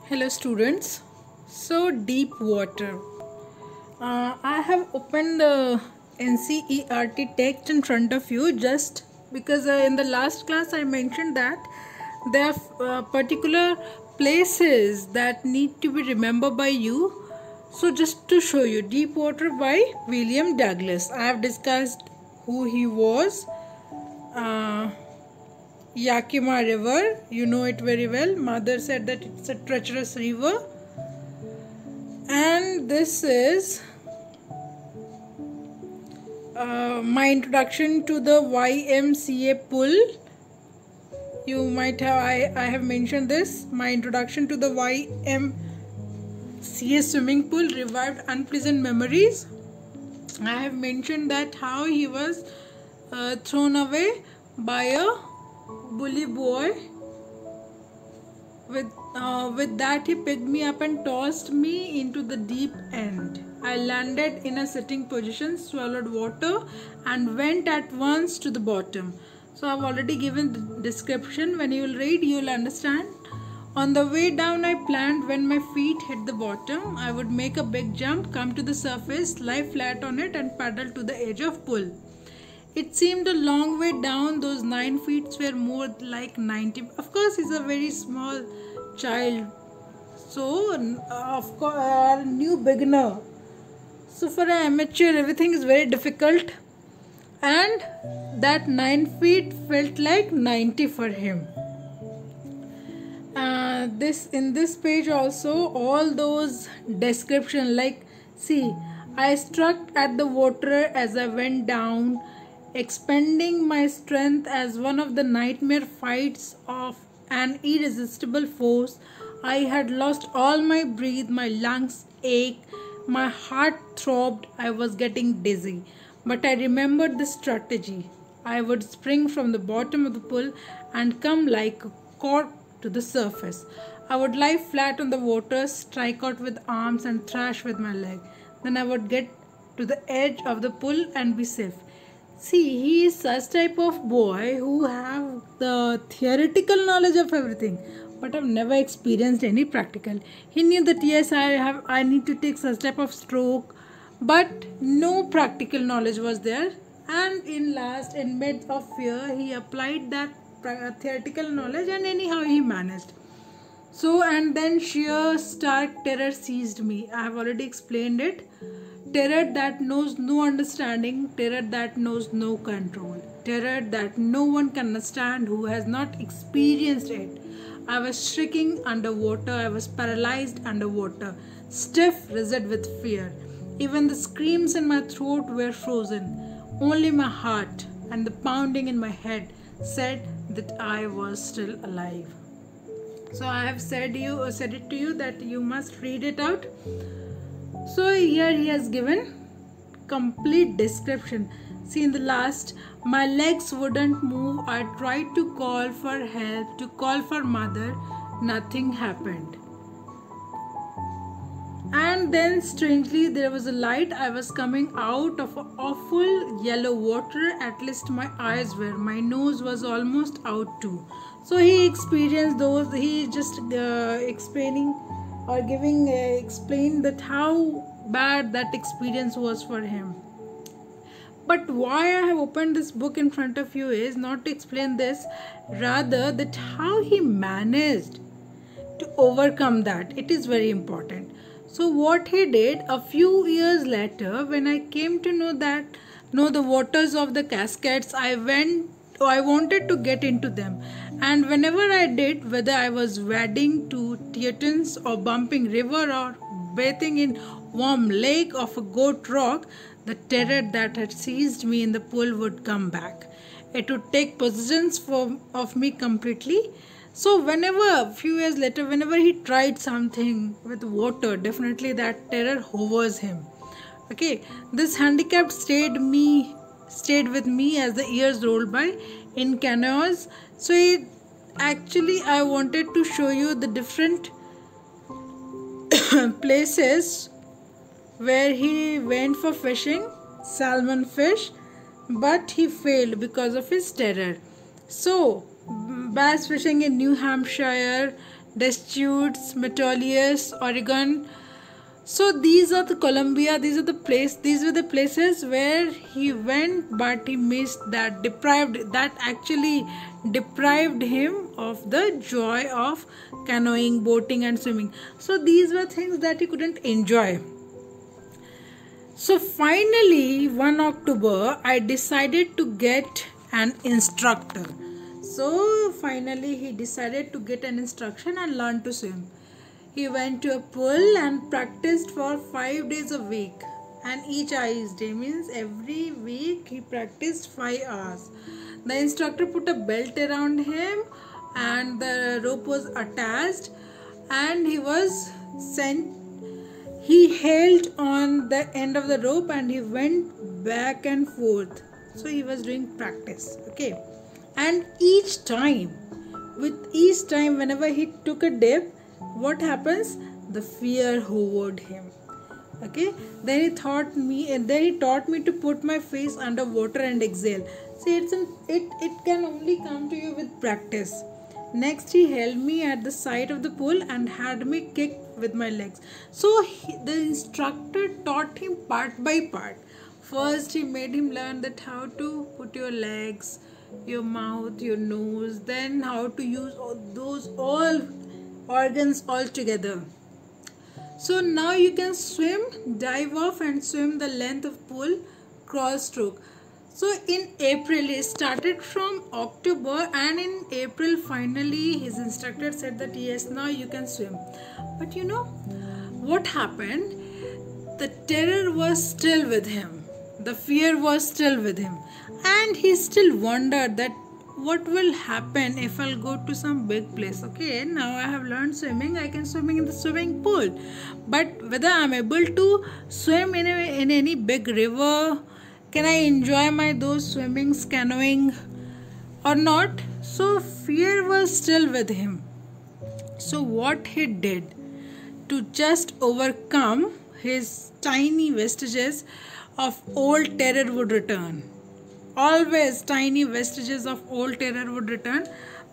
Hello students. So deep water. I have opened the NCERT text in front of you just because in the last class I mentioned that there are particular places that need to be remembered by you. So just to show you, Deep Water by William Douglas. I have discussed who he was. Yakima River, you know it very well. Mother said that it's a treacherous river. And this is my introduction to the YMCA pool. You might have, I have mentioned this. My introduction to the YMCA swimming pool revived unpleasant memories. I have mentioned that how he was thrown away by a bully boy. With that he picked me up and tossed me into the deep end. I landed in a sitting position, swallowed water and went at once to the bottom. So I have already given the description. When you will read, you will understand. On the way down I planned when my feet hit the bottom, I would make a big jump, come to the surface, lie flat on it and paddle to the edge of pool. It seemed a long way down. Those 9 feet were more like 90. Of course, he's a very small child. So, of course, a new beginner. So, for an amateur, everything is very difficult. And that 9 feet felt like 90 for him. In this page also, all those description, like, see, I struck at the water as I went down, expending my strength as one of the nightmare fights of an irresistible force. I had lost all my breath, my lungs ached, my heart throbbed, I was getting dizzy. But I remembered the strategy. I would spring from the bottom of the pool and come like a cork to the surface. I would lie flat on the water, strike out with arms and thrash with my leg. Then I would get to the edge of the pool and be safe. See, he is such type of boy who have the theoretical knowledge of everything, but have never experienced any practical. He knew that yes, I need to take such type of stroke, but no practical knowledge was there. And in midst of fear, he applied that theoretical knowledge, and anyhow he managed. So, and then sheer stark terror seized me. I have already explained it. Terror that knows no understanding, terror that knows no control, terror that no one can understand who has not experienced it. I was shrieking underwater, I was paralyzed underwater, stiff, rigid with fear. Even the screams in my throat were frozen. Only my heart and the pounding in my head said that I was still alive. So I have said it to you that you must read it out. So here he has given complete description. See, in the last, my legs wouldn't move. I tried to call for help, to call for mother. Nothing happened. And then strangely there was a light. I was coming out of awful yellow water. At least my eyes were. My nose was almost out too. So he experienced those. He just explaining or explain that how bad that experience was for him. But why I have opened this book in front of you is not to explain this, rather that how he managed to overcome that. It is very important. So what he did a few years later, when I came to know the waters of the cascades, I wanted to get into them. And whenever I did, whether I was wading to Tetons or bumping river or bathing in warm lake of a goat rock, the terror that had seized me in the pool would come back. It would take possession of me completely. So a few years later, whenever he tried something with water, definitely that terror hovers him. Okay, this handicap stayed with me as the years rolled by in canoes. So I wanted to show you the different places where he went for fishing, salmon fish, but he failed because of his terror. So bass fishing in New Hampshire, Deschutes, Metolius, Oregon. So these are the Columbia. These were the places where he went, but he missed that. That actually deprived him of the joy of canoeing, boating, and swimming. So these were things that he couldn't enjoy. So finally, one October, I decided to get an instructor. So finally, he decided to get an instruction and learn to swim. He went to a pool and practiced for 5 days a week. And each ice day means every week he practiced 5 hours. The instructor put a belt around him and the rope was attached, and he was sent. He held on the end of the rope and he went back and forth. So he was doing practice. Okay. And each time, whenever he took a dip, what happens? The fear hovered him. Okay. Then he taught me to put my face under water and exhale. See, it can only come to you with practice. Next, he held me at the side of the pool and had me kick with my legs. So the instructor taught him part by part. First, he made him learn that how to put your legs, your mouth, your nose, then how to use all organs all together. So now you can swim, dive off, and swim the length of pool, cross stroke. So in April, he started from October, and in April finally his instructor said that yes, now you can swim. But you know what happened? The terror was still with him. The fear was still with him. And he still wondered that what will happen if I'll go to some big place. Okay, now I have learned swimming, I can swim in the swimming pool. But whether I'm able to swim in any big river, can I enjoy those swimmings, canoeing or not? So fear was still with him. So what he did to just overcome his tiny vestiges of old terror would return. Always tiny vestiges of old terror would return.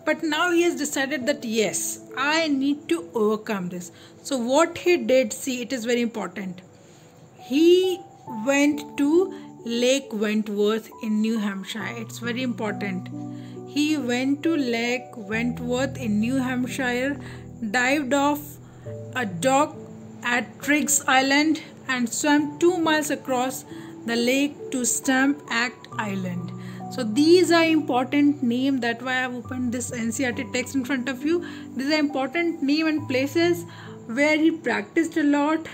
But now he has decided that yes, I need to overcome this. So what he did, see, it is very important. He went to Lake Wentworth in New Hampshire. It's very important. He went to Lake Wentworth in New Hampshire, dived off a dock at Triggs Island and swam 2 miles across the lake to Stamp Act Island. So these are important names. That's why I have opened this NCERT text in front of you. These are important names and places where he practiced a lot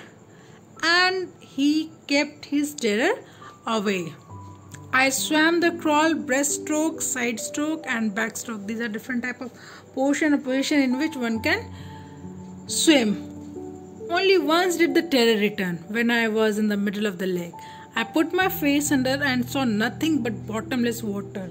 and he kept his terror away. I swam the crawl, breaststroke, side stroke and backstroke. These are different type of position in which one can swim. Only once did the terror return, when I was in the middle of the lake. I put my face under and saw nothing but bottomless water.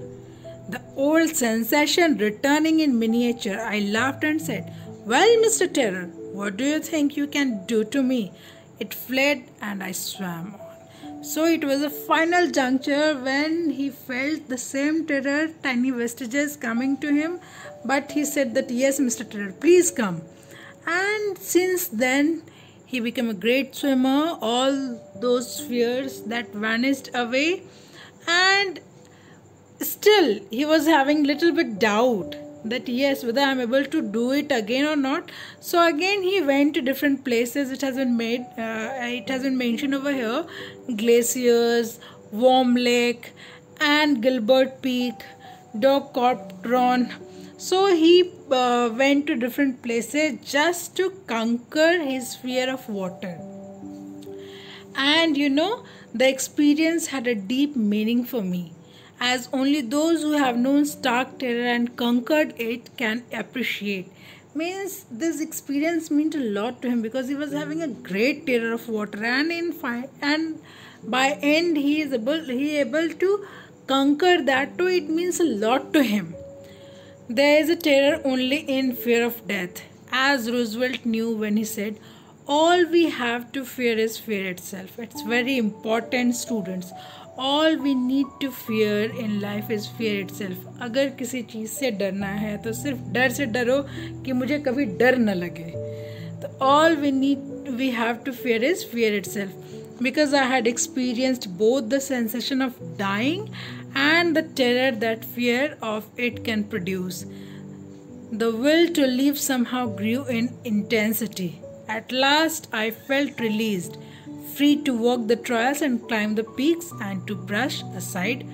The old sensation returning in miniature. I laughed and said, "Well, Mr. Terror, what do you think you can do to me?" It fled and I swam on. So it was a final juncture when he felt the same terror, tiny vestiges coming to him. But he said that, "Yes, Mr. Terror, please come." And since then, he became a great swimmer. All those fears that vanished away. And still, he was having little bit doubt that yes, whether I'm able to do it again or not. So again, he went to different places. It has been mentioned over here: glaciers, Warm Lake, and Gilbert Peak, Dock Coptron. So he went to different places just to conquer his fear of water. And you know, the experience had a deep meaning for me, as only those who have known stark terror and conquered it can appreciate. Means this experience meant a lot to him because he was having a great terror of water, and by end he able to conquer that too. It means a lot to him. There is a terror only in fear of death, as Roosevelt knew when he said, "All we have to fear is fear itself." It's very important, students. All we need to fear in life is fear itself. अगर किसी चीज़ से डरना है तो सिर्फ डर से डरो कि मुझे कभी डर न लगे. तो all we have to fear is fear itself. Because I had experienced both the sensation of dying and the terror that fear of it can produce. The will to live somehow grew in intensity. At last I felt released, free to walk the trails and climb the peaks and to brush aside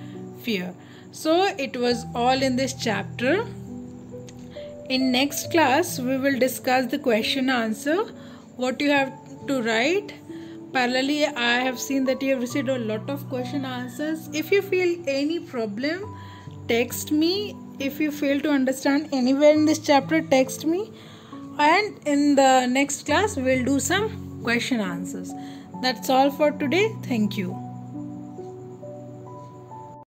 fear. So it was all in this chapter. In next class we will discuss the question answer, what you have to write. Parallelly, I have seen that you have received a lot of question answers. If you feel any problem, text me. If you fail to understand anywhere in this chapter, text me. And in the next class, we'll do some question answers. That's all for today. Thank you.